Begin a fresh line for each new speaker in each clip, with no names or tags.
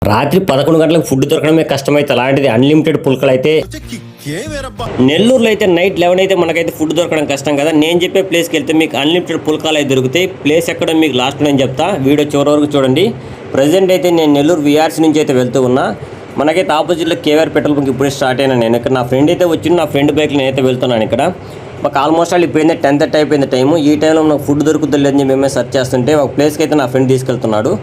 రాత్రి 11 గంటలకు ఫుడ్ దొరకడమే కష్టమైతే అలాంటిది అన్లిమిటెడ్ పుల్కలు అయితే నెల్లూరులో అయితే నైట్ 11 అయితే మనకైతే ఫుడ్ దొరకడం కష్టం కదా. నేను చెప్పే ప్లేస్కి వెళ్తే మీకు అన్లిమిటెడ్ పుల్కాలు అయితే దొరుకుతాయి. ప్లేస్ ఎక్కడ మీకు లాస్ట్ నేను చెప్తా, వీడియో చివరి వరకు చూడండి. ప్రజెంట్ అయితే నేను నెల్లూరు విఆర్సీ నుంచి అయితే వెళ్తూ ఉన్నా. మనకైతే ఆపోజిట్లో కేవీఆర్ పెట్రోల్ బంక్ ఇప్పుడే స్టార్ట్ అయినా. నేను ఇక్కడ నా ఫ్రెండ్ అయితే వచ్చి నా ఫ్రెండ్ బైక్లో నేనైతే వెళ్తున్నాను. ఇక్కడ మాకు ఆల్మోస్ట్ ఆల్ ఇప్పుడైతే 10:30 అయిపోయింది టైము. ఈ టైంలో నాకు ఫుడ్ దొరుకుతుంది లేదని మేమే సెర్చ్ చేస్తుంటే ఒక ప్లేస్కి అయితే నా ఫ్రెండ్ తీసుకెళ్తున్నాడు.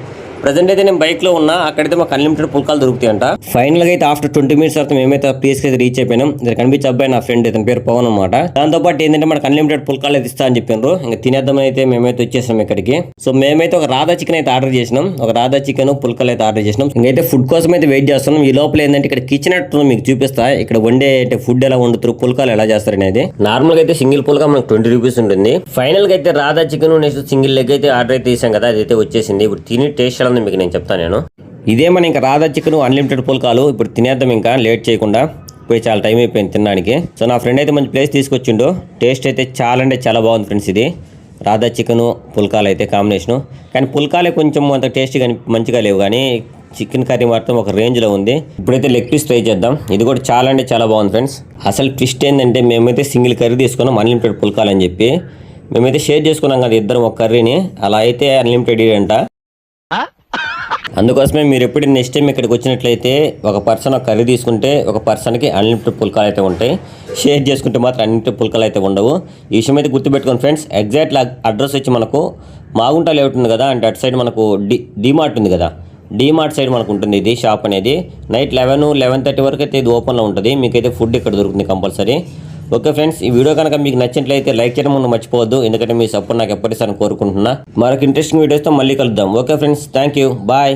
ప్రజెంట్ అయితే నేను బైక్లో ఉన్నా, అక్కడైతే మాకు అన్లిమిటెడ్ పుల్కాలు దొరుకుతాయి అంట. ఫైనల్గా అయితే ఆఫ్టర్ 20 మినిట్స్ తర్వాత మేమైతే ప్లేస్కి అయితే రీచ్ అయిపోయినాం. ఇక్కడ కనిపించే అబ్బాయి నా ఫ్రెండ్, ఇతని పేరు పవన్ అనమాట. దాంతోపాటు ఏంటంటే మనకు అన్లిమిటెడ్ పుల్కాలు అయితే ఇస్తా అని చెప్పినారు. ఇంకా తినేద్దామని అయితే మేమైతే వచ్చేసాం ఇక్కడికి. సో మేమైతే ఒక రాధా చికెన్ అయితే ఆర్డర్ చేసినాం. ఒక రాధా చికెన్ పుల్కాలు అయితే ఆర్డర్ చేసినాం. ఇంకైతే ఫుడ్ కోసం అయితే వెయిట్ చేస్తున్నాం. ఈ లోపల ఏంటంటే ఇక్కడ కిచెన్ మీకు చూపిస్తా, ఇక్కడ వండే ఫుడ్ ఎలా వండుతారు, పుల్కాలు ఎలా చేస్తారు అనేది. నార్మల్గా అయితే సింగిల్ పుల్కా మనకు 20 రూపీస్ ఉంటుంది. ఫైనల్గా అయితే Radha chicken next single leg అయితే ఆర్డర్ అయితే చేసాం కదా, అదైతే వచ్చేసింది. ఇప్పుడు తిని టేస్ట్ ఎలా ఉంది మీకు నేను చెప్తాను. ఇదే మన ఇంకా రాధా చికెన్ అన్లిమిటెడ్ పుల్కాలు. ఇప్పుడు తినేద్దాం, ఇంకా లేట్ చేయకుండా. పోయి చాలా టైం అయిపోయింది తినడానికి. సో నా ఫ్రెండ్ అయితే మంచి ప్లేస్ తీసుకొచ్చిండు. టేస్ట్ అయితే చాలా అంటే చాలా బాగుంది ఫ్రెండ్స్. ఇది రాధా చికెన్ పుల్కాలు అయితే కాంబినేషను. కానీ పుల్కాలే కొంచెం అంత టేస్ట్గా మంచిగా లేవు, కానీ చికెన్ కర్రీ మాత్రం ఒక రేంజ్లో ఉంది. ఇప్పుడైతే లెగ్ పీస్ ట్రై చేద్దాం. ఇది కూడా చాలా అంటే చాలా బాగుంది ఫ్రెండ్స్. అసలు ట్విస్ట్ ఏంటంటే మేమైతే సింగిల్ కర్రీ తీసుకున్నాం అన్లిమిటెడ్ పుల్కాలు అని చెప్పి. మేమైతే షేర్ చేసుకున్నాం కదా ఇద్దరం ఒక కర్రీని. అలా అయితే అన్లిమిటెడ్ అంట. అందుకోసమే మీరు ఎప్పుడు నెక్స్ట్ టైం ఇక్కడికి వచ్చినట్లయితే ఒక పర్సన్ ఒక కర్రీ తీసుకుంటే ఒక పర్సన్కి అన్లిమిటెడ్ పుల్కాలు అయితే ఉంటాయి. షేర్ చేసుకుంటే మాత్రం అన్లిమిటెడ్ పుల్కాలు అయితే ఉండవు. ఈ విషయం అయితే గుర్తుపెట్టుకోండి ఫ్రెండ్స్. ఎగ్జాక్ట్ అడ్రస్ వచ్చి మనకు మాగుంట లేఅవుట్ ఉంది కదా, అంటే అటు సైడ్ మనకు డీమార్ట్ ఉంది కదా, డీమార్ట్ సైడ్ మనకు ఉంటుంది ఇది షాప్ అనేది. నైట్ 11-11:30 వరకు అయితే ఇది ఓపెన్లో ఉంటుంది. మీకైతే ఫుడ్ ఇక్కడ దొరుకుతుంది కంపల్సరీ. ఓకే ఫ్రెండ్స్, ఈ వీడియో కనుక మీకు నచ్చినట్లయితే లైక్ చేయడం ముందు మర్చిపోవద్దు, ఎందుకంటే మీ సపోర్ట్ నాకు ఎప్పటిసారి కోరుకుంటున్నా. మరొక ఇంట్రెస్టింగ్ వీడియోస్తో మళ్ళీ కలుద్దాం. Okay friends, thank you, bye.